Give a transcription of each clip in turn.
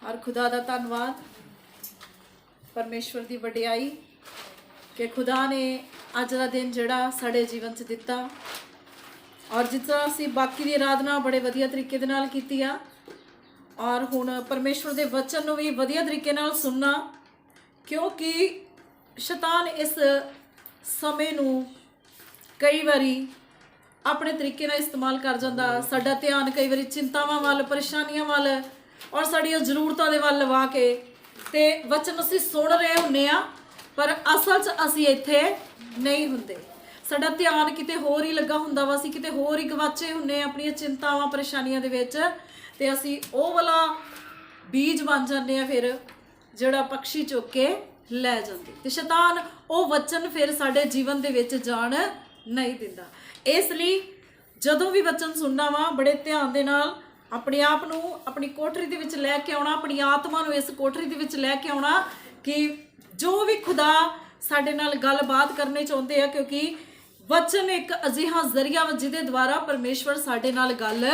और खुदा दा धन्नवाद, परमेश्वर दी वडियाई कि खुदा ने अज का दिन जड़ा साडे जीवन च दिता। और जिस तरह असी बाकी दी आराधना बड़े वधिया तरीके दे नाल कीती आ, और हुण परमेश्वर दे वचन नूं भी वधिया तरीके नाल सुनना, क्योंकि शैतान इस समय नूं कई बारी अपने तरीके नाल इस्तेमाल कर जांदा। साडा ध्यान कई बारी चिंतावां वल, परेशानियां वल और साड़ियां जरूरतां दे वल लवा के ते वचन असीं सुन रहे हुंदे आ, पर असल च असीं इत्थे नहीं हुंदे। साडा ध्यान किते होर ही लगा हुंदा वा, असीं किते होर ही गवाचे हुंदे अपणियां चिंतावां परेशानियां दे विच, ते असीं ओह वाला बीज बन जांदे आ फिर जिहड़ा पक्षी चुक के लै जांदे, ते शैतान ओह वचन फिर साडे जीवन दे विच जाण नहीं दिंदा। इसलिए जदों भी वचन सुनना वा बड़े ध्यान दे नाल अपने आप नूं अपनी कोठरी दे विच लै के आउणा, अपनी आत्मा नूं इस कोठरी दे विच लै के आउणा कि जो भी खुदा साडे नाल गलबात करने चाहुंदे आ, क्योंकि वचन एक अजिहा जरिया वा जिहदे द्वारा परमेश्वर साडे नाल गल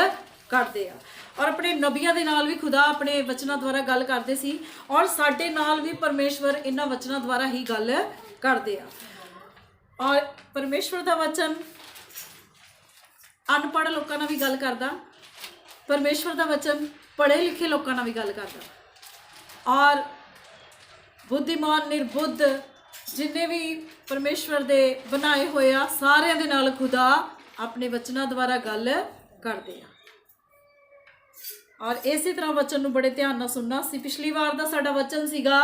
करदे आ। और अपने नबियां दे नाल भी खुदा अपने वचनां द्वारा गल करदे सी, और साडे नाल भी परमेश्वर इन्हां वचनां द्वारा ही गल करदे आ। और परमेश्वर दा वचन अनपढ़ लोकां नाल भी गल करदा, परमेश्वर दा वचन पढ़े लिखे लोकां नाल भी गल करदा, और बुद्धिमान निर्बुद्ध जिन्ने भी परमेश्वर दे बनाए होए आ सारियां दे नाल खुदा अपने वचनां द्वारा गल करदे आ। और इसी तरह वचन नूं बड़े ध्यान नाल सुनना। सी पिछली वार दा साडा वचन सीगा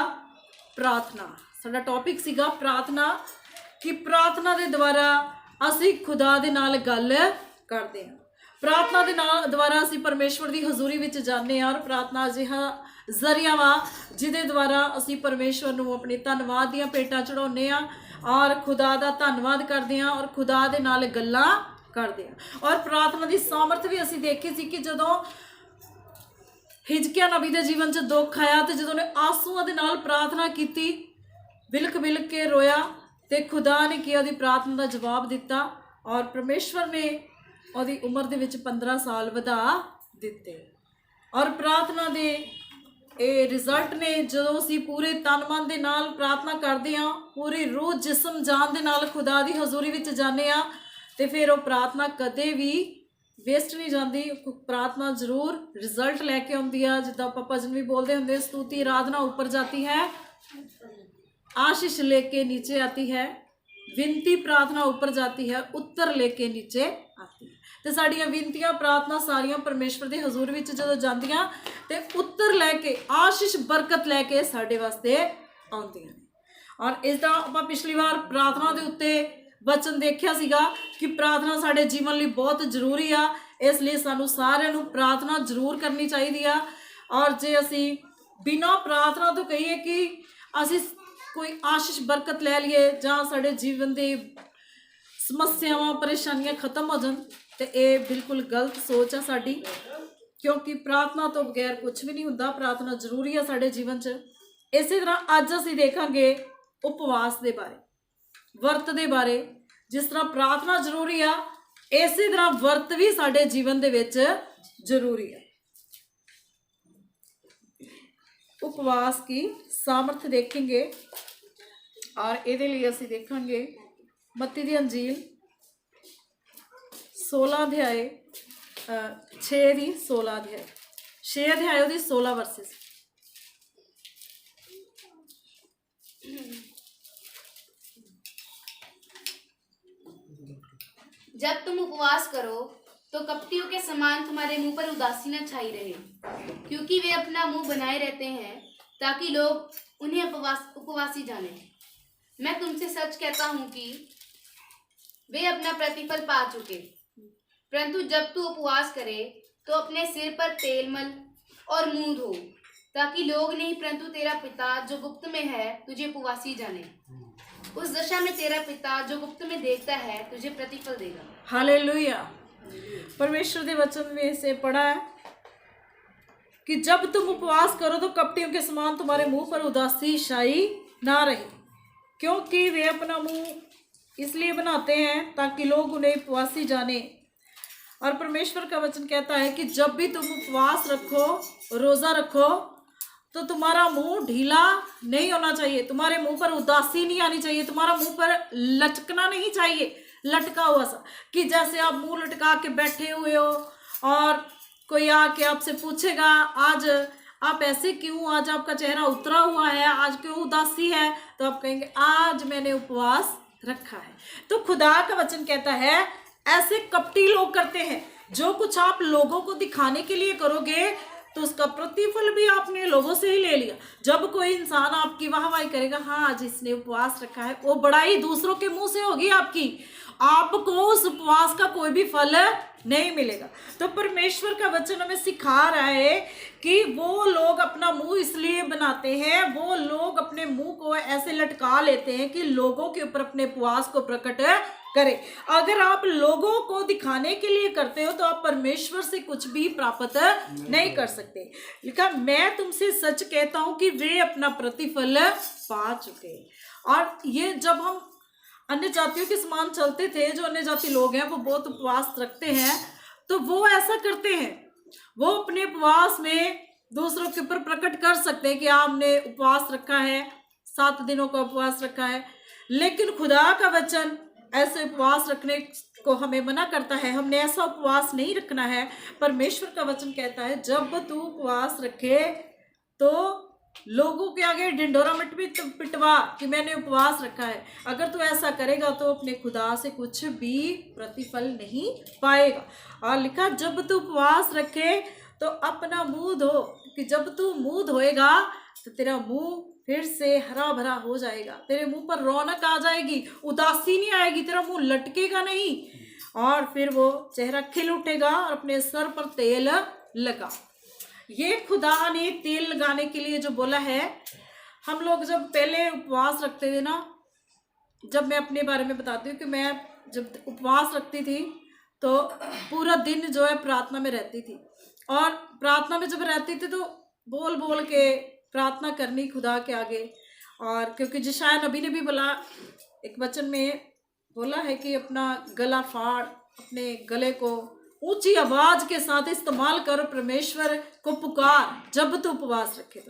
प्रार्थना, साडा टॉपिक सीगा प्रार्थना, कि प्रार्थना दे द्वारा असीं खुदा दे नाल गल करदे हां। प्रार्थना दे नाल द्वारा असीं परमेश्वर दी हजूरी विच जाने और प्रार्थना अजिहा जरिया वा जिहदे द्वारा असीं परमेश्वर नूं अपनी धन्नवाद दीआं भेटां चढ़ाउने आ और खुदा दा धन्नवाद करदे हां और खुदा दे नाल गल्लां करदे हां। और प्रार्थना दी सामर्थ भी असीं देखी सी कि जदों हिजकिया नबी दे जीवन च दुख आया ते जदों ने आंसूआं दे नाल प्रार्थना कीती, बिलख बिलख के रोया, ते खुदा ने कि ओहदी प्रार्थना दा जवाब दिता और परमेश्वर ने ओहदी उम्र दे विच 15 साल वधा दिते। और प्रार्थना दे ये रिजल्ट ने जदों असीं पूरे तन मन दे नाल प्रार्थना करदे हां, पूरी रूह जिस्म जान दे नाल खुदा दी हजूरी विच जाने आ, ते फिर वो प्रार्थना कदे भी वेस्ट नहीं जाती। प्रार्थना जरूर रिजल्ट लैके आउंदी आ। जिद्दां आपां भजन भी बोलते होंदे, स्तुति आराधना ऊपर जाती है, आशीष लेके नीचे आती है, विनती प्रार्थना ऊपर जाती है, उत्तर लेके नीचे आती है। तो साड़ियाँ विनतियाँ प्रार्थना सारियां परमेश्वर के हजूर विच जदों जांदियां ते उत्तर लैके आशीष बरकत लैके साडे वास्ते आउंदियां ने। और इसदा आपां पिछली बार प्रार्थना दे उत्ते वचन देखिया सीगा कि प्रार्थना साडे जीवन लई बहुत जरूरी आ, इसलिए सानू सारिआं नूं प्रार्थना जरूर करनी चाहिदी आ। और जे असीं बिना प्रार्थना तो कहिए कि असीं कोई आशीष बरकत लै लीए जां साडे जीवन दे समस्यावां परेशानियां खत्म हो जान, ते ये बिल्कुल गलत सोच है साडी, क्योंकि प्रार्थना तो बगैर कुछ भी नहीं हुंदा। प्रार्थना जरूरी है साडे जीवन च। इसी तरह अज असीं देखांगे उपवास दे बारे, वर्त दे बारे। जिस तरह प्रार्थना जरूरी आ, इसी तरह वर्त भी साडे जीवन दे विच जरूरी है। उपवास की सामर्थ देखेंगे और इहदे लिए असीं देखांगे मत्ती दी अंजील 16 अध्याय 6 दी 16 अध्याय 6 अध्याय ओहदी 16 वर्सेस। जब तुम उपवास करो तो कपटियों के समान तुम्हारे मुंह पर उदासी न छाई रहे, क्योंकि वे अपना मुंह बनाए रहते हैं ताकि लोग उन्हें उपवासी जाने। मैं तुमसे सच कहता हूं कि वे अपना प्रतिफल पा चुके। परंतु जब तू उपवास करे तो अपने सिर पर तेल मल और मुंह धो, ताकि लोग नहीं परंतु तेरा पिता जो गुप्त में है तुझे उपवासी जाने। उस दशा में तेरा पिता जो गुप्त में देखता है तुझे प्रतिफल देगा। हालेलुया। परमेश्वर के वचन में से पढ़ा है कि जब तुम उपवास करो तो कपटियों के समान तुम्हारे मुंह पर उदासी छाई ना रहे, क्योंकि वे अपना मुंह इसलिए बनाते हैं ताकि लोग उन्हें उपवासी जाने। और परमेश्वर का वचन कहता है कि जब भी तुम उपवास रखो, रोजा रखो, तो तुम्हारा मुंह ढीला नहीं होना चाहिए, तुम्हारे मुंह पर उदासी नहीं आनी चाहिए, तुम्हारा मुंह पर लटकना नहीं चाहिए, लटका हुआ सा, कि जैसे आप मुंह लटका के बैठे हुए हो और कोई आके आपसे पूछेगा आज आप ऐसे क्यों, आज आपका चेहरा उतरा हुआ है, आज क्यों उदासी है, तो आप कहेंगे आज मैंने उपवास रखा है। तो खुदा का वचन कहता है ऐसे कपटी लोग करते हैं, जो कुछ आप लोगों को दिखाने के लिए करोगे तो उसका प्रतिफल भी आपने लोगों से ही ले लिया। जब कोई इंसान आपकी वाहवाही करेगा, हाँ आज इसने उपवास रखा है, वो बड़ाई दूसरों के मुंह से होगी आपकी, आपको उस उपवास का कोई भी फल नहीं मिलेगा। तो परमेश्वर का वचन हमें सिखा रहा है कि वो लोग अपना मुंह इसलिए बनाते हैं, वो लोग अपने मुंह को ऐसे लटका लेते हैं कि लोगों के ऊपर अपने उपवास को प्रकट करें। अगर आप लोगों को दिखाने के लिए करते हो तो आप परमेश्वर से कुछ भी प्राप्त नहीं कर सकते। लिखा मैं तुमसे सच कहता हूं कि वे अपना प्रतिफल पा चुके। और ये जब हम अन्य जातियों के समान चलते थे, जो अन्य जाति लोग हैं वो बहुत उपवास रखते हैं, तो वो ऐसा करते हैं, वो अपने उपवास में दूसरों के ऊपर प्रकट कर सकते हैं कि आपने उपवास रखा है, 7 दिनों का उपवास रखा है। लेकिन खुदा का वचन ऐसे उपवास रखने को हमें मना करता है, हमने ऐसा उपवास नहीं रखना है। परमेश्वर का वचन कहता है जब तू उपवास रखे तो लोगों के आगे ढिंडोरा मत पिटवा कि मैंने उपवास रखा है। अगर तू ऐसा करेगा तो अपने खुदा से कुछ भी प्रतिफल नहीं पाएगा। और लिखा जब तू उपवास रखे तो अपना मुंह धो, कि जब तू मुंह धोएगा तो तेरा मुंह फिर से हरा भरा हो जाएगा, तेरे मुंह पर रौनक आ जाएगी, उदासी नहीं आएगी, तेरा मुंह लटकेगा नहीं, और फिर वो चेहरा खिल उठेगा और अपने सर पर तेल लगा। ये खुदा ने तेल लगाने के लिए जो बोला है। हम लोग जब पहले उपवास रखते थे ना, जब मैं अपने बारे में बताती हूँ कि मैं जब उपवास रखती थी तो पूरा दिन जो है प्रार्थना में रहती थी, और प्रार्थना में जब रहती थी तो बोल बोल के प्रार्थना करनी खुदा के आगे। और क्योंकि यशायाह नबी ने भी बोला, एक वचन में बोला है कि अपना गला फाड़, अपने गले को ऊंची आवाज के साथ इस्तेमाल कर, परमेश्वर को पुकार जब तू उपवास रखे।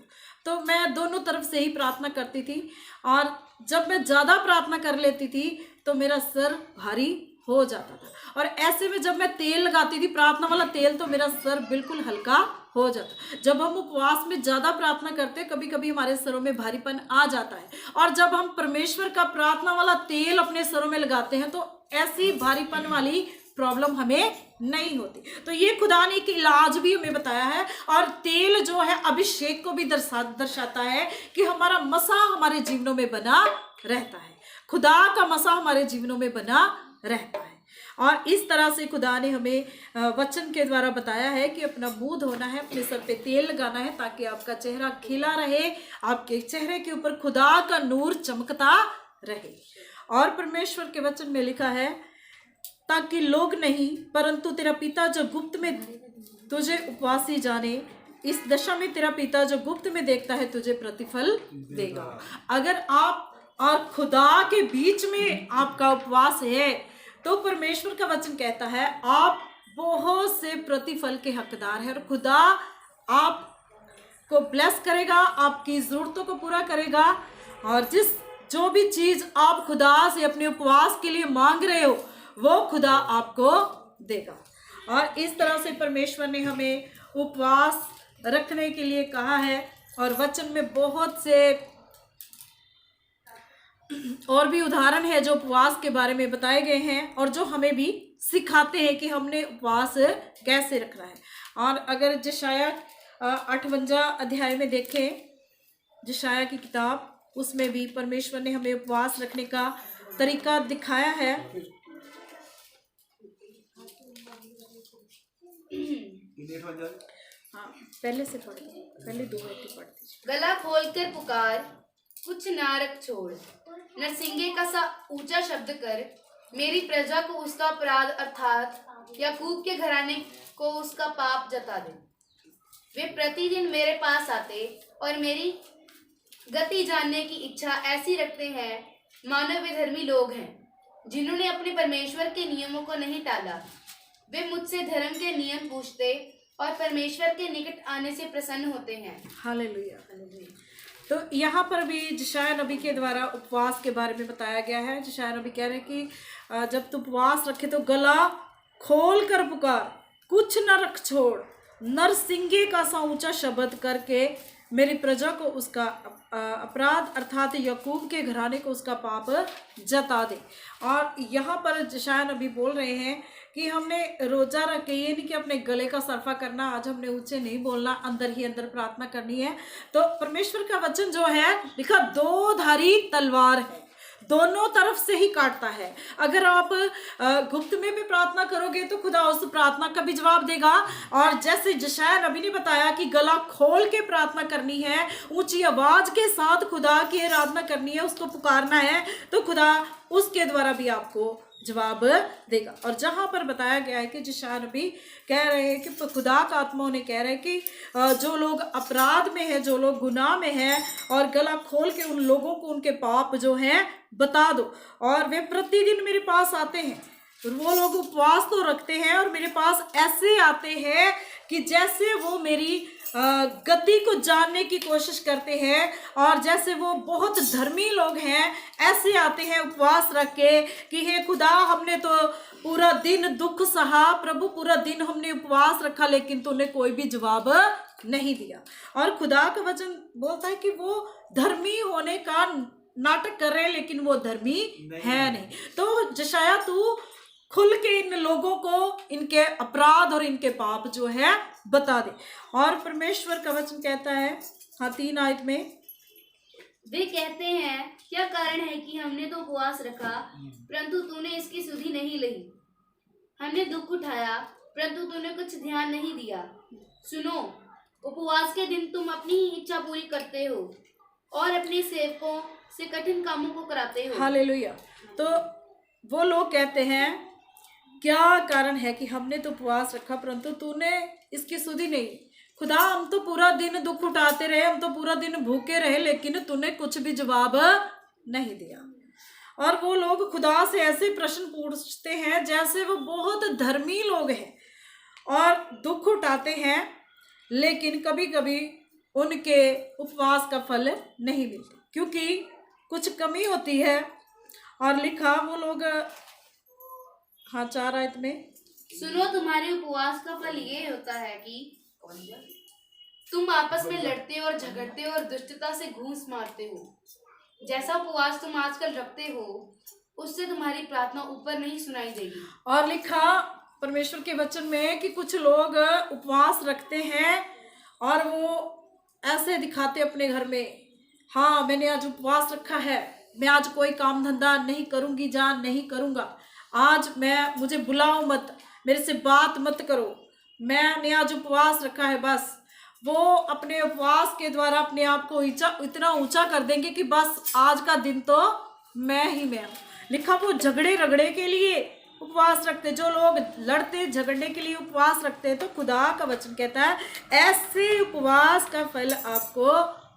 तो मैं दोनों तरफ से ही प्रार्थना करती थी, और जब मैं ज़्यादा प्रार्थना कर लेती थी तो मेरा सर भारी हो जाता था, और ऐसे में जब मैं तेल लगाती थी प्रार्थना वाला तेल तो मेरा सर बिल्कुल हल्का हो जाता। जब हम उपवास में ज़्यादा प्रार्थना करते कभी कभी हमारे सरों में भारीपन आ जाता है, और जब हम परमेश्वर का प्रार्थना वाला तेल अपने सरों में लगाते हैं तो ऐसी भारीपन वाली प्रॉब्लम हमें नहीं होती। तो ये खुदा ने एक इलाज भी हमें बताया है, और तेल जो है अभिषेक को भी दर्शाता है कि हमारा मसा हमारे जीवनों में बना रहता है, खुदा का मसा हमारे जीवनों में बना रहता है। और इस तरह से खुदा ने हमें वचन के द्वारा बताया है कि अपना मुंह धोना है, अपने सर पे तेल लगाना है, ताकि आपका चेहरा खिला रहे, आपके चेहरे के ऊपर खुदा का नूर चमकता रहे। और परमेश्वर के वचन में लिखा है ताकि लोग नहीं परंतु तेरा पिता जो गुप्त में तुझे उपवासी जाने, इस दशा में तेरा पिता जो गुप्त में देखता है तुझे प्रतिफल देगा। अगर आप और खुदा के बीच में आपका उपवास है तो परमेश्वर का वचन कहता है आप बहुत से प्रतिफल के हकदार हैं, और खुदा आपको ब्लेस करेगा, आपकी ज़रूरतों को पूरा करेगा, और जो भी चीज़ आप खुदा से अपने उपवास के लिए मांग रहे हो वो खुदा आपको देगा। और इस तरह से परमेश्वर ने हमें उपवास रखने के लिए कहा है, और वचन में बहुत से और भी उदाहरण है जो उपवास के बारे में बताए गए हैं, और जो हमें भी सिखाते हैं कि हमने उपवास कैसे रखना है। और अगर यशायाह 58 अध्याय में देखें, यशायाह की किताब, उसमें भी परमेश्वर ने हमें उपवास रखने का तरीका दिखाया है। हाँ, पहले से पढ़, पहले 2 मिनट पढ़ दीजिए। गला खोलकर पुकार, कुछ ना रख छोड़, नरसिंगे का सा ऊंचा शब्द कर, मेरी प्रजा को उसका अपराध अर्थात याकूब के घराने को उसका पाप जता दे। वे प्रतिदिन मेरे पास आते और मेरी गति जानने की इच्छा ऐसी रखते हैं मानो वे धर्मी लोग हैं, जिन्होंने अपने परमेश्वर के नियमों को नहीं टाला। वे मुझसे धर्म के नियम पूछते और परमेश्वर के निकट आने से प्रसन्न होते हैं। हालेलुया। तो यहाँ पर भी यशायाह नबी के द्वारा उपवास के बारे में बताया गया है। यशायाह नबी कह रहे हैं कि जब तू उपवास रखे तो गला खोल कर पुकार, कुछ न रख छोड़, नरसिंगे का सा ऊंचा शब्द करके मेरी प्रजा को उसका अपराध अर्थात याकूब के घराने को उसका पाप जता दे। और यहाँ पर यशायाह नबी बोल रहे हैं कि हमने रोजा रख के, ये नहीं कि अपने गले का सरफा करना, आज हमने ऊंचे नहीं बोलना, अंदर ही अंदर प्रार्थना करनी है। तो परमेश्वर का वचन जो है लिखा दो धारी तलवार है, दोनों तरफ से ही काटता है। अगर आप गुप्त में भी प्रार्थना करोगे तो खुदा उस प्रार्थना का भी जवाब देगा। और जैसे यशायाह नबी ने बताया कि गला खोल के प्रार्थना करनी है, ऊंची आवाज के साथ खुदा की आराधना करनी है, उसको पुकारना है, तो खुदा उसके द्वारा भी आपको जवाब देगा। और जहाँ पर बताया गया है कि यशायाह नबी कह रहे हैं कि खुदा का आत्मा उन्हें कह रहे हैं कि जो लोग अपराध में है, जो लोग गुनाह में हैं, और गला खोल के उन लोगों को उनके पाप जो हैं बता दो। और वे प्रतिदिन मेरे पास आते हैं, वो लोग उपवास तो रखते हैं और मेरे पास ऐसे आते हैं कि जैसे वो मेरी गति को जानने की कोशिश करते हैं, और जैसे वो बहुत धर्मी लोग हैं, ऐसे आते हैं उपवास रख के कि हे खुदा, हमने तो पूरा दिन दुख सहा, प्रभु पूरा दिन हमने उपवास रखा, लेकिन तूने कोई भी जवाब नहीं दिया। और खुदा का वचन बोलता है कि वो धर्मी होने का नाटक कर रहे हैं, लेकिन वो धर्मी है नहीं। तो यशायाह तू खुल के इन लोगों को इनके अपराध और इनके पाप जो है बता दे। और परमेश्वर का वचन कहता है, हाँ 3 आयत में, वे कहते हैं क्या कारण है कि हमने तो उपवास रखा परंतु तूने इसकी सुधि नहीं ली, हमने दुख उठाया परंतु तूने कुछ ध्यान नहीं दिया। सुनो, उपवास के दिन तुम अपनी ही इच्छा पूरी करते हो और अपने सेवकों से कठिन कामों को कराते हो। हालेलुया। तो वो लोग कहते हैं क्या कारण है कि हमने तो उपवास रखा परंतु तूने इसकी सुधि नहीं। खुदा, हम तो पूरा दिन दुख उठाते रहे, हम तो पूरा दिन भूखे रहे, लेकिन तूने कुछ भी जवाब नहीं दिया। और वो लोग खुदा से ऐसे प्रश्न पूछते हैं जैसे वो बहुत धर्मी लोग हैं और दुख उठाते हैं, लेकिन कभी कभी उनके उपवास का फल नहीं मिलता क्योंकि कुछ कमी होती है। और लिखा वो लोग, हाँ 4 आयत में, सुनो, तुम्हारे उपवास का फल ये होता है कि तुम आपस में लड़ते और झगड़ते और दुष्टता से घूस मारते हो। जैसा उपवास तुम आजकल रखते हो उससे तुम्हारी प्रार्थना ऊपर नहीं सुनाई देगी। और लिखा परमेश्वर के वचन में कि कुछ लोग उपवास रखते हैं और वो ऐसे दिखाते अपने घर में, हाँ मैंने आज उपवास रखा है, मैं आज कोई काम धंधा नहीं करूंगी, जान नहीं करूंगा, आज मुझे बुलाओ मत, मेरे से बात मत करो, मैंने आज उपवास रखा है। बस वो अपने उपवास के द्वारा अपने आप को इतना ऊंचा कर देंगे कि बस आज का दिन तो मैं ही मैं हूँ। लिखा वो झगड़े रगड़े के लिए उपवास रखते, जो लोग लड़ते झगड़ने के लिए उपवास रखते हैं, तो खुदा का वचन कहता है ऐसे उपवास का फल आपको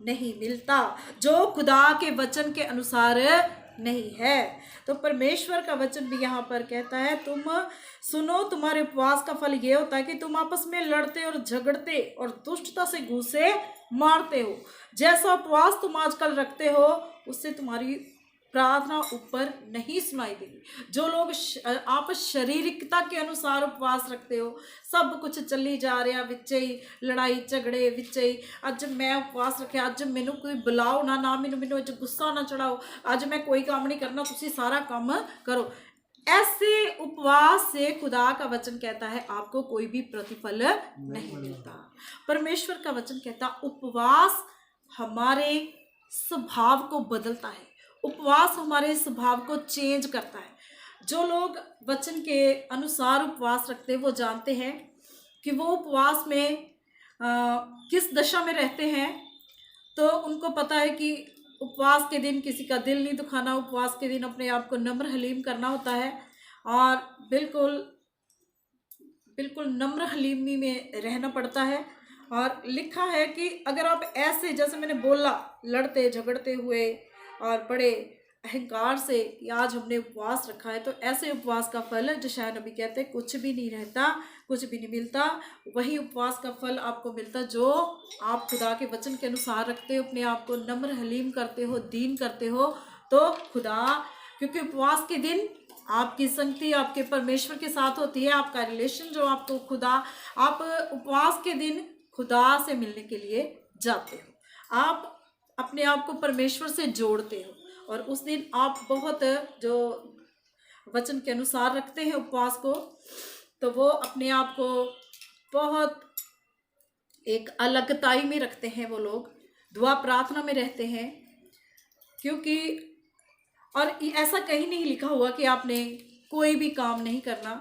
नहीं मिलता जो खुदा के वचन के अनुसार नहीं है। तो परमेश्वर का वचन भी यहाँ पर कहता है, तुम सुनो, तुम्हारे उपवास का फल ये होता है कि तुम आपस में लड़ते और झगड़ते और दुष्टता से घूसे मारते हो। जैसा उपवास तुम आजकल रखते हो उससे तुम्हारी प्रार्थना ऊपर नहीं सुनाई देगी। जो लोग आप शारीरिकता के अनुसार उपवास रखते हो, सब कुछ चली जा रहा विचे ही लड़ाई झगड़े विचे ही, अज मैं उपवास रखे, अज मैनू कोई बुलाओ ना मैनू अज गुस्सा ना चढ़ाओ, अज मैं कोई काम नहीं करना, तुसी सारा काम करो। ऐसे उपवास से खुदा का वचन कहता है आपको कोई भी प्रतिफल नहीं मिलता। परमेश्वर का वचन कहता उपवास हमारे स्वभाव को बदलता है, उपवास हमारे स्वभाव को चेंज करता है। जो लोग वचन के अनुसार उपवास रखते हैं वो जानते हैं कि वो उपवास में किस दशा में रहते हैं। तो उनको पता है कि उपवास के दिन किसी का दिल नहीं दुखाना, उपवास के दिन अपने आप को नम्र हलीम करना होता है और बिल्कुल नम्र हलीमी में रहना पड़ता है। और लिखा है कि अगर आप ऐसे, जैसे मैंने बोला, लड़ते झगड़ते हुए और बड़े अहंकार से कि आज हमने उपवास रखा है, तो ऐसे उपवास का फल यशायाह नबी कहते हैं कुछ भी नहीं रहता, कुछ भी नहीं मिलता। वही उपवास का फल आपको मिलता जो आप खुदा के वचन के अनुसार रखते हो, अपने आप को नम्र हलीम करते हो, दीन करते हो। तो खुदा, क्योंकि उपवास के दिन आपकी संगति आपके परमेश्वर के साथ होती है, आपका रिलेशन जो आपको खुदा, आप उपवास के दिन खुदा से मिलने के लिए जाते हो, आप अपने आप को परमेश्वर से जोड़ते हो, और उस दिन आप बहुत जो वचन के अनुसार रखते हैं उपवास को, तो वो अपने आप को बहुत एक अलगताई में रखते हैं। वो लोग दुआ प्रार्थना में रहते हैं, क्योंकि और ऐसा कहीं नहीं लिखा हुआ कि आपने कोई भी काम नहीं करना,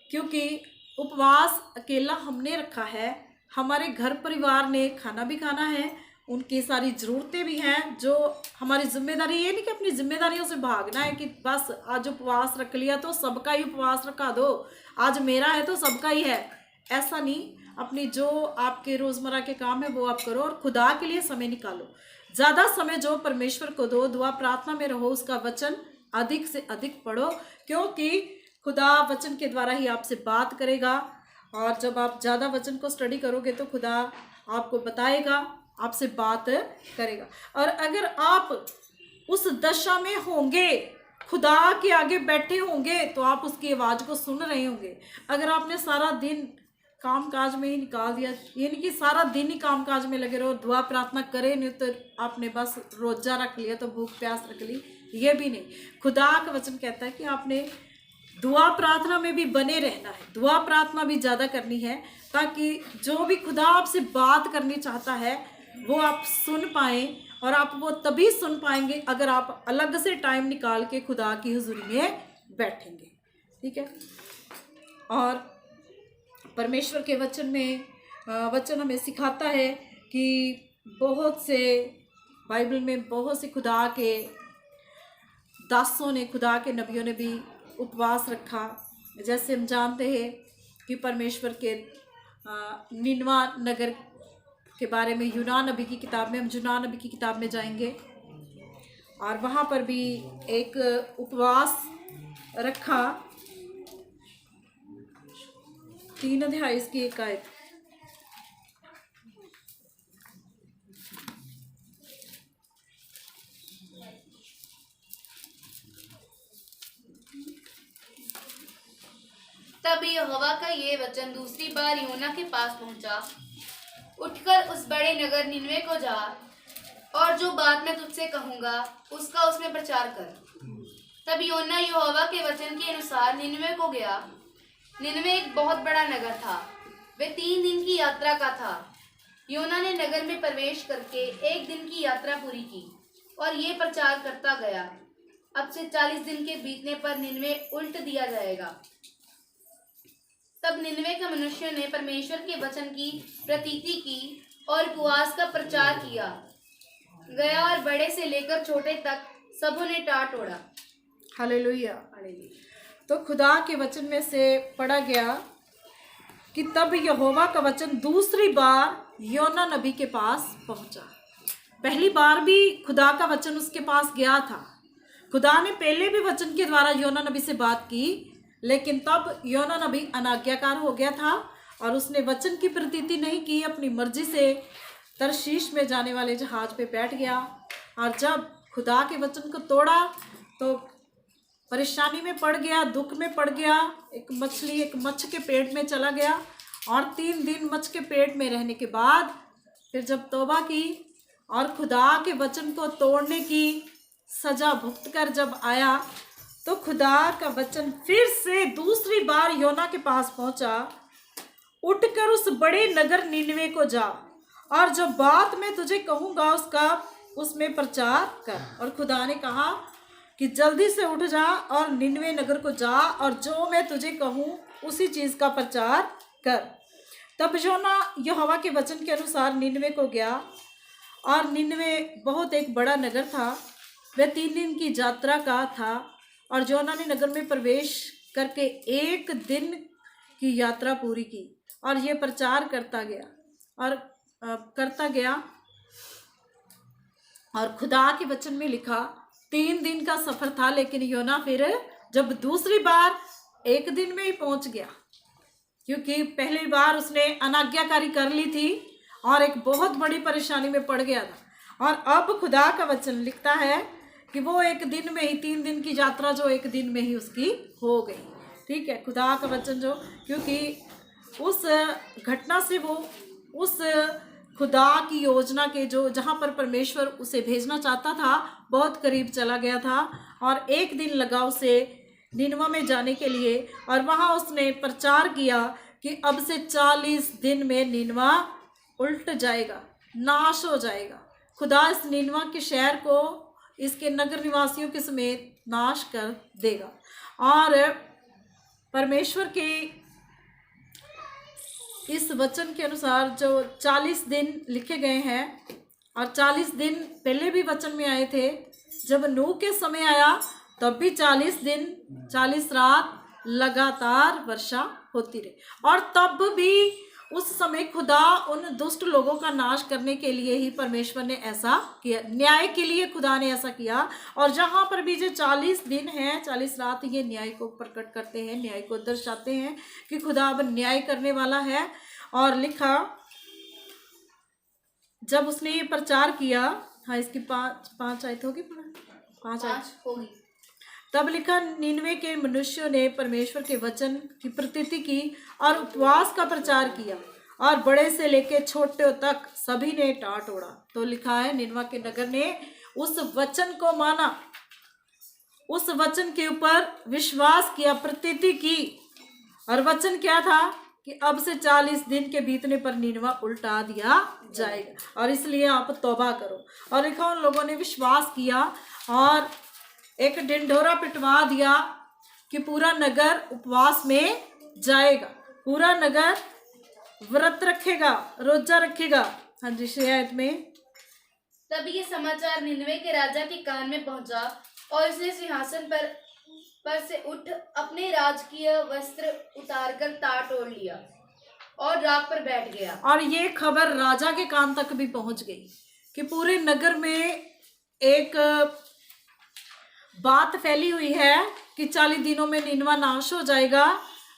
क्योंकि उपवास अकेला हमने रखा है, हमारे घर परिवार ने खाना भी खाना है, उनकी सारी ज़रूरतें भी हैं, जो हमारी जिम्मेदारी। ये नहीं कि अपनी जिम्मेदारियों से भागना है कि बस आज उपवास रख लिया तो सबका ही उपवास रखा दो, आज मेरा है तो सबका ही है, ऐसा नहीं। अपनी जो आपके रोज़मर्रा के काम है वो आप करो, और खुदा के लिए समय निकालो, ज़्यादा समय जो परमेश्वर को दो, दुआ प्रार्थना में रहो, उसका वचन अधिक से अधिक पढ़ो, क्योंकि खुदा वचन के द्वारा ही आपसे बात करेगा। और जब आप ज़्यादा वचन को स्टडी करोगे तो खुदा आपको बताएगा, आपसे बात करेगा। और अगर आप उस दशा में होंगे, खुदा के आगे बैठे होंगे, तो आप उसकी आवाज़ को सुन रहे होंगे। अगर आपने सारा दिन काम काज में ही निकाल दिया, ये नहीं कि सारा दिन ही काम काज में लगे रहो, दुआ प्रार्थना करे नहीं, तो आपने बस रोजा रख लिया तो भूख प्यास रख ली, ये भी नहीं। खुदा का वचन कहता है कि आपने दुआ प्रार्थना में भी बने रहना है, दुआ प्रार्थना भी ज़्यादा करनी है, ताकि जो भी खुदा आपसे बात करनी चाहता है वो आप सुन पाएँ। और आप वो तभी सुन पाएंगे अगर आप अलग से टाइम निकाल के खुदा की हुजूरी में बैठेंगे, ठीक है। और परमेश्वर के वचन में वचन हमें सिखाता है कि बहुत से बाइबल में बहुत से खुदा के दासों ने, खुदा के नबियों ने भी उपवास रखा। जैसे हम जानते हैं कि परमेश्वर के निनवा नगर के बारे में यूना नबी की किताब में, हम यूना नबी की किताब में जाएंगे और वहाँ पर भी एक उपवास रखा। 3 अध्याय इसकी 1 आयत। तब यहोवा का ये वचन दूसरी बार योना के पास पहुंचा, उठकर उस बड़े नगर निनवे को जा और जो बात मैं तुझसे कहूंगा उसका उसमें प्रचार कर। तब योना यहोवा के वचन के अनुसार निनवे को गया। निनवे एक बहुत बड़ा नगर था, वे 3 दिन की यात्रा का था। योना ने नगर में प्रवेश करके 1 दिन की यात्रा पूरी की और ये प्रचार करता गया, अब से 40 दिन के बीतने पर निनवे उल्ट दिया जाएगा। तब निनवे के मनुष्यों ने परमेश्वर के वचन की प्रतीति की और उपवास का प्रचार किया गया और बड़े से लेकर छोटे तक सबों ने टाट ओढ़ा। हालेलुया। तो खुदा के वचन में से पढ़ा गया कि तब यहोवा का वचन दूसरी बार योना नबी के पास पहुंचा। पहली बार भी खुदा का वचन उसके पास गया था। खुदा ने पहले भी वचन के द्वारा योना नबी से बात की, लेकिन तब योना नबी अनाज्ञाकार हो गया था और उसने वचन की प्रतीति नहीं की, अपनी मर्जी से तरशीश में जाने वाले जहाज पे बैठ गया। और जब खुदा के वचन को तोड़ा तो परेशानी में पड़ गया, दुख में पड़ गया। एक मछली, एक मच्छ के पेट में चला गया और 3 दिन मच्छ के पेट में रहने के बाद फिर जब तौबा की और खुदा के वचन को तोड़ने की सजा भुगत कर जब आया, तो खुदा का वचन फिर से दूसरी बार योना के पास पहुंचा, उठकर उस बड़े नगर निनवे को जा और जो बात मैं तुझे कहूँगा उसमें प्रचार कर। और खुदा ने कहा कि जल्दी से उठ जा और निनवे नगर को जा और जो मैं तुझे कहूँ उसी चीज़ का प्रचार कर। तब योना यहोवा के वचन के अनुसार निनवे को गया और निनवे बहुत एक बड़ा नगर था, वह 3 दिन की यात्रा का था। और योना ने नगर में प्रवेश करके 1 दिन की यात्रा पूरी की और ये प्रचार करता गया और खुदा के वचन में लिखा 3 दिन का सफर था, लेकिन योना फिर जब दूसरी बार 1 दिन में ही पहुंच गया, क्योंकि पहली बार उसने अनाज्ञाकारी कर ली थी और एक बहुत बड़ी परेशानी में पड़ गया था। और अब खुदा का वचन लिखता है कि वो 1 दिन में ही, 3 दिन की यात्रा जो 1 दिन में ही उसकी हो गई। ठीक है, खुदा का वचन जो, क्योंकि उस घटना से वो उस खुदा की योजना के जो जहाँ पर परमेश्वर उसे भेजना चाहता था बहुत करीब चला गया था। और 1 दिन लगा उसे निनवा में जाने के लिए, और वहाँ उसने प्रचार किया कि अब से 40 दिन में निनवा उल्ट जाएगा, नाश हो जाएगा। खुदा इस निनवा के शहर को, इसके नगर निवासियों के समेत नाश कर देगा। और परमेश्वर के इस वचन के अनुसार जो 40 दिन लिखे गए हैं, और 40 दिन पहले भी वचन में आए थे, जब नूह के समय आया तब भी 40 दिन 40 रात लगातार वर्षा होती रही, और तब भी उस समय खुदा उन दुष्ट लोगों का नाश करने के लिए ही परमेश्वर ने ऐसा किया, न्याय के लिए खुदा ने ऐसा किया। और जहाँ पर भी जो 40 दिन हैं 40 रात, ये न्याय को प्रकट करते हैं, न्याय को दर्शाते हैं कि खुदा अब न्याय करने वाला है। और लिखा, जब उसने ये प्रचार किया, हाँ इसकी 5 आयत होगी, 5 आयत होगी। तब लिखा, निनवे के मनुष्यों ने परमेश्वर के वचन की प्रतीति की और उपवास का प्रचार किया, और बड़े से लेकर छोटे तक सभी ने टाट ओढ़ा। तो लिखा है, निनवा के नगर ने उस वचन को माना, उस वचन के ऊपर विश्वास किया, प्रतीति की। और वचन क्या था कि अब से 40 दिन के बीतने पर निनवा उल्टा दिया जाएगा, और इसलिए आप तौबा करो। और लिखा, उन लोगों ने विश्वास किया और एक ढिंढोरा पिटवा दिया कि पूरा नगर उपवास में जाएगा, पूरा नगर व्रत रखेगा, रोजा रखेगा। हाँ जी, शायद में तब ये समाचार निनवे के राजा के कान में पहुंचा, और उसने सिंहासन पर से उठ अपने राजकीय वस्त्र उतारकर टाट ओढ़ लिया और राख पर बैठ गया। और ये खबर राजा के कान तक भी पहुंच गई कि पूरे नगर में एक बात फैली हुई है कि 40 दिनों में निनवा नाश हो जाएगा,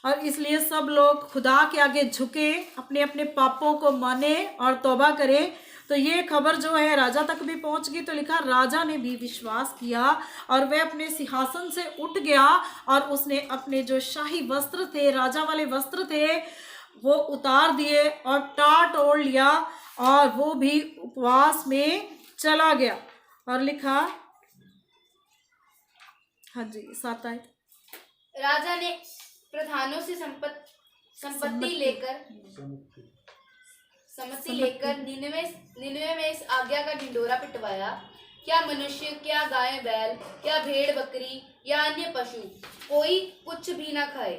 और इसलिए सब लोग खुदा के आगे झुके, अपने अपने पापों को माने और तौबा करें। तो ये खबर जो है राजा तक भी पहुंच गई। तो लिखा, राजा ने भी विश्वास किया और वह अपने सिंहासन से उठ गया, और उसने अपने जो शाही वस्त्र थे, राजा वाले वस्त्र थे, वो उतार दिए और टाट ओढ़ लिया, और वो भी उपवास में चला गया। और लिखा, हाँ जी 7 आयत, राजा ने प्रधानों से सम्मति लेकर निनवे में इस आज्ञा का ढिंढोरा पिटवाया, क्या मनुष्य, क्या गाय बैल, क्या भेड़ बकरी या अन्य पशु कोई कुछ भी ना खाए,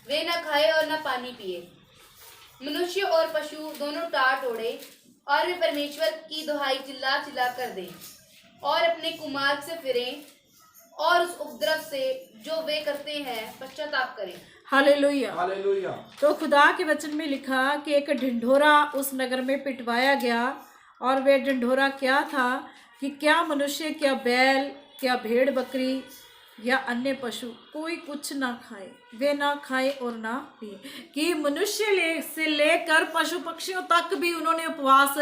वे ना खाए और ना पानी पिए। मनुष्य और पशु दोनों टाट ओढ़े, और वे परमेश्वर की दुहाई चिल्ला चिल्ला कर दें, और अपने कुमार्ग से फिरें, और उस उपद्रव से जो वे करते हैं पश्चाताप करें। Hallelujah, hallelujah. तो खुदा के वचन में लिखा कि एक ढिंढोरा उस नगर में पिटवाया गया, और वह ढिंढोरा क्या था कि क्या मनुष्य, क्या बैल, क्या भेड़ बकरी या अन्य पशु कोई कुछ ना खाए, वे ना खाए और ना पिए। कि मनुष्य से लेकर पशु पक्षियों तक भी उन्होंने उपवास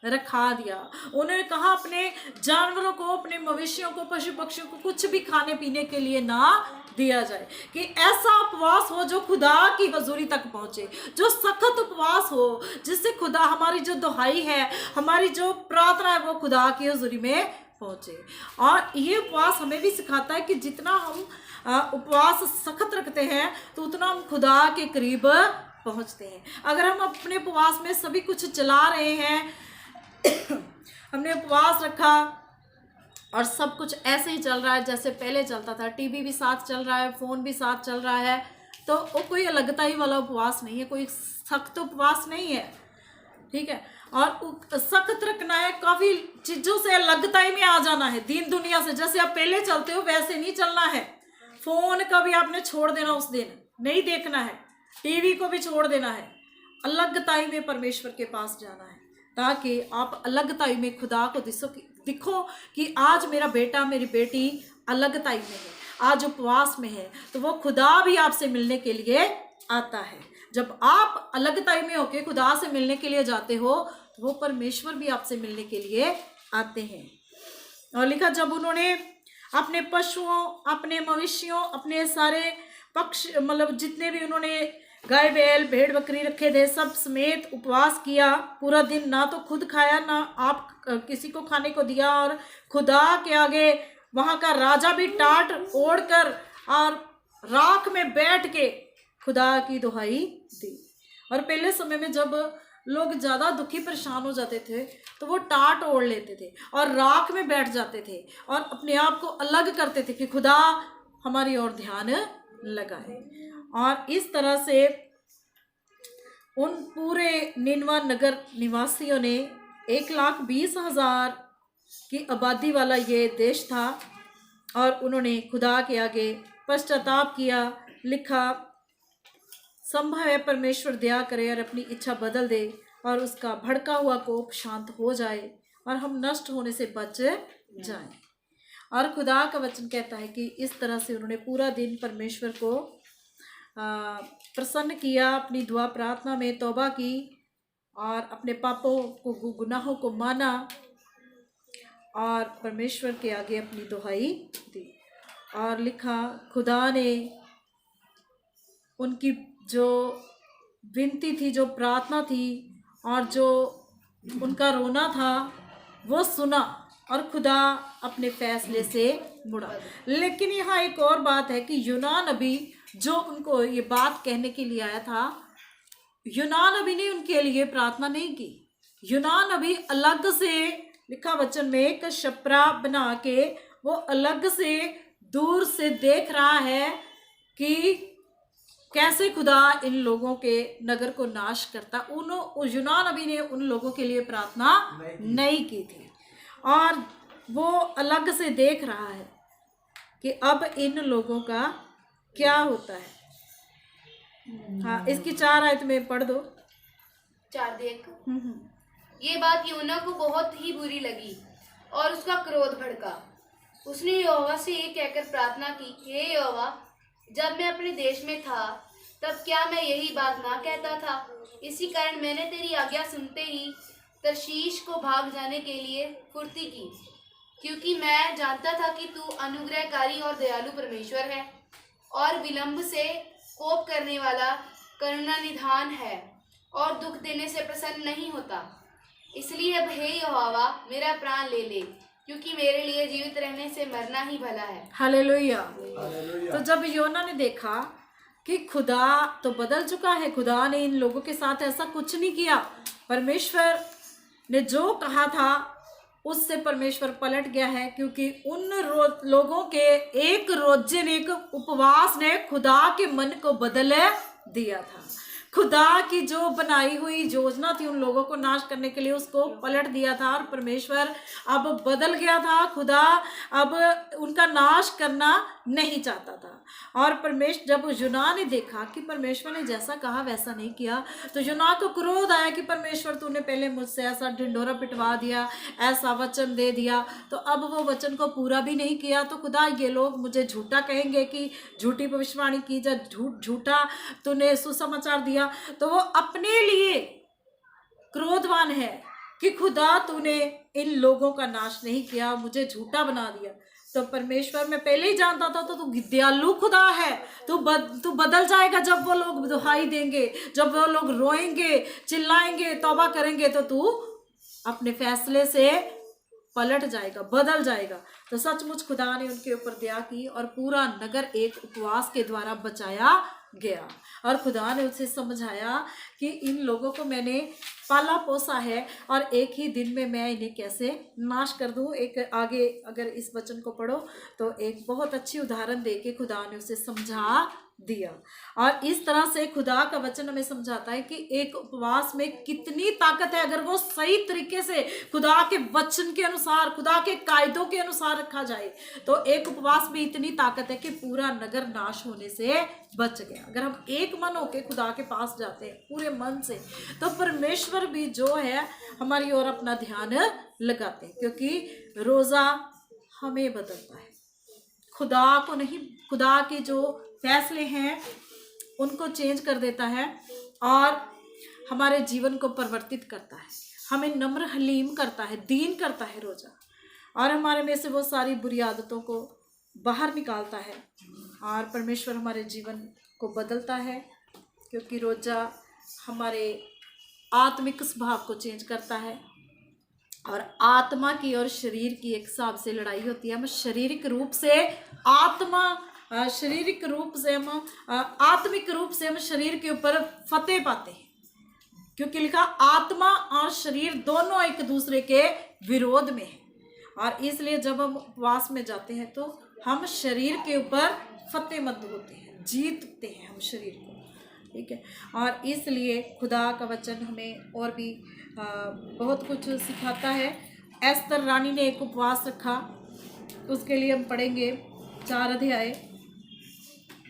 रखा दिया। उन्होंने कहा अपने जानवरों को, अपने मवेशियों को, पशु पक्षियों को कुछ भी खाने पीने के लिए ना दिया जाए, कि ऐसा उपवास हो जो खुदा की हजूरी तक पहुंचे, जो सख्त उपवास हो जिससे खुदा, हमारी जो दुहाई है, हमारी जो प्रार्थना है, वो खुदा की हजूरी में पहुंचे। और ये उपवास हमें भी सिखाता है कि जितना हम उपवास सख्त रखते हैं तो उतना हम खुदा के करीब पहुंचते हैं। अगर हम अपने उपवास में सभी कुछ चला रहे हैं, हमने उपवास रखा और सब कुछ ऐसे ही चल रहा है जैसे पहले चलता था, टीवी भी साथ चल रहा है, फ़ोन भी साथ चल रहा है, तो वो कोई अलगताई वाला उपवास नहीं है, कोई सख्त उपवास नहीं है। ठीक है, और सख्त रखना है, काफ़ी चीज़ों से अलगताई में आ जाना है, दीन दुनिया से। जैसे आप पहले चलते हो वैसे नहीं चलना है। फ़ोन का भी आपने छोड़ देना, उस दिन नहीं देखना है, टीवी को भी छोड़ देना है, अलगताई में परमेश्वर के पास जाना है, ताकि आप अलगताई में खुदा को दिखो कि आज मेरा बेटा मेरी बेटी अलगताई में है, आज उपवास में है, तो वो खुदा भी आपसे मिलने के लिए आता है। जब आप अलगताई में होके खुदा से मिलने के लिए जाते हो तो वो परमेश्वर भी आपसे मिलने के लिए आते हैं। और लिखा, जब उन्होंने अपने पशुओं, अपने मवेशियों, अपने सारे पक्ष मतलब जितने भी उन्होंने गाय बैल भेड़ बकरी रखे थे सब समेत उपवास किया पूरा दिन, ना तो खुद खाया ना आप किसी को खाने को दिया, और खुदा के आगे वहाँ का राजा भी टाट ओढ़ कर और राख में बैठ के खुदा की दुहाई दी। और पहले समय में जब लोग ज़्यादा दुखी परेशान हो जाते थे तो वो टाट ओढ़ लेते थे और राख में बैठ जाते थे और अपने आप को अलग करते थे कि खुदा हमारी ओर ध्यान लगाए। और इस तरह से उन पूरे निनवा नगर निवासियों ने 1,20,000 की आबादी वाला ये देश था और उन्होंने खुदा के आगे पश्चाताप किया। लिखा, संभव है परमेश्वर दया करे और अपनी इच्छा बदल दे और उसका भड़का हुआ कोप शांत हो जाए और हम नष्ट होने से बच जाएं। और खुदा का वचन कहता है कि इस तरह से उन्होंने पूरा दिन परमेश्वर को प्रसन्न किया, अपनी दुआ प्रार्थना में तौबा की और अपने पापों को गुनाहों को माना और परमेश्वर के आगे अपनी दुहाई दी। और लिखा, खुदा ने उनकी जो विनती थी, जो प्रार्थना थी और जो उनका रोना था वो सुना और खुदा अपने फैसले से मुड़ा। लेकिन यहाँ एक और बात है कि यूना नबी जो उनको ये बात कहने के लिए आया था, यूना नबी ने उनके लिए प्रार्थना नहीं की। यूना नबी अलग से, लिखा वचन में, एक छपरा बना के वो अलग से दूर से देख रहा है कि कैसे खुदा इन लोगों के नगर को नाश करता। यूना नबी ने उन लोगों के लिए प्रार्थना नहीं की थी और वो अलग से देख रहा है कि अब इन लोगों का क्या होता है। हाँ, इसकी 4 आयत में पढ़ दो। 4 देख। ये बात यूना को बहुत ही बुरी लगी और उसका क्रोध भड़का। उसने यहोवा से ये कहकर प्रार्थना की, हे यहोवा, जब मैं अपने देश में था तब क्या मैं यही बात ना कहता था? इसी कारण मैंने तेरी आज्ञा सुनते ही तरशीश को भाग जाने के लिए फुर्ती की, क्योंकि मैं जानता था कि तू अनुग्रहकारी और दयालु परमेश्वर है और विलंब से कोप करने वाला करुणा निधान है और दुख देने से प्रसन्न नहीं होता। इसलिए अब हे यहोवा, मेरा प्राण ले ले, क्योंकि मेरे लिए जीवित रहने से मरना ही भला है। हालेलुया। तो जब योना ने देखा कि खुदा तो बदल चुका है, खुदा ने इन लोगों के साथ ऐसा कुछ नहीं किया, परमेश्वर ने जो कहा था उससे परमेश्वर पलट गया है, क्योंकि उन लोगों के एक रोजे ने, एक उपवास ने खुदा के मन को बदल दिया था। खुदा की जो बनाई हुई योजना थी उन लोगों को नाश करने के लिए, उसको पलट दिया था और परमेश्वर अब बदल गया था। खुदा अब उनका नाश करना नहीं चाहता था। और परमेश्वर, जब यूना ने देखा कि परमेश्वर ने जैसा कहा वैसा नहीं किया, तो यूना को क्रोध आया कि परमेश्वर तूने पहले मुझसे ऐसा ढिंढोरा पिटवा दिया, ऐसा वचन दे दिया, तो अब वो वचन को पूरा भी नहीं किया, तो खुदा ये लोग मुझे झूठा कहेंगे कि झूठी भविष्यवाणी की, जब झूठा तूने सुसमाचार दिया। तो वो अपने लिए क्रोधवान है कि खुदा तूने इन लोगों का नाश नहीं किया, मुझे झूठा बना दिया। तो परमेश्वर मैं पहले ही जानता था, तो तू दयालु खुदा है, तू बदल जाएगा। जब वो लोग दुहाई देंगे, जब वो लोग रोएंगे, चिल्लाएंगे, तौबा करेंगे, तो तू अपने फैसले से पलट जाएगा, बदल जाएगा। तो सचमुच खुदा ने उनके ऊपर दया की और पूरा नगर एक उपवास के द्वारा बचाया गया। और खुदा ने उसे समझाया कि इन लोगों को मैंने पाला पोसा है और एक ही दिन में मैं इन्हें कैसे नाश कर दूं। एक आगे अगर इस वचन को पढ़ो तो एक बहुत अच्छी उदाहरण देके खुदा ने उसे समझा दिया। और इस तरह से खुदा का वचन हमें समझाता है कि एक उपवास में कितनी ताकत है अगर वो सही तरीके से खुदा के वचन के अनुसार, खुदा के कायदों के अनुसार रखा जाए। तो एक उपवास में इतनी ताकत है कि पूरा नगर नाश होने से बच गया। अगर हम एक मन होके खुदा के पास जाते हैं पूरे मन से, तो परमेश्वर भी जो है हमारी ओर अपना ध्यान लगाते हैं, क्योंकि रोज़ा हमें बदलता है, खुदा को नहीं। खुदा के जो फैसले हैं उनको चेंज कर देता है और हमारे जीवन को परिवर्तित करता है, हमें नम्र हलीम करता है, दीन करता है रोज़ा, और हमारे में से वो सारी बुरी आदतों को बाहर निकालता है और परमेश्वर हमारे जीवन को बदलता है, क्योंकि रोज़ा हमारे आत्मिक स्वभाव को चेंज करता है। और आत्मा की और शरीर की एक हिसाब से लड़ाई होती है। हम शारीरिक रूप से शारीरिक रूप से हम आत्मिक रूप से हम शरीर के ऊपर फतेह पाते हैं, क्योंकि लिखा आत्मा और शरीर दोनों एक दूसरे के विरोध में है। और इसलिए जब हम उपवास में जाते हैं तो हम शरीर के ऊपर फतेहमंद होते हैं, जीतते हैं हम शरीर को, ठीक है। और इसलिए खुदा का वचन हमें और भी बहुत कुछ सिखाता है। एस्तर रानी ने एक उपवास रखा, उसके लिए हम पढ़ेंगे 4 अध्याय।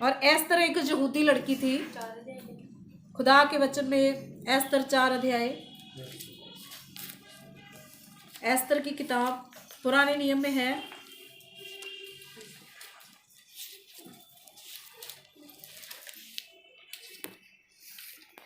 और एस्तर एक यहूदी लड़की थी। खुदा के वचन में एस्तर 4 अध्याय, एस्तर की किताब पुराने नियम में है।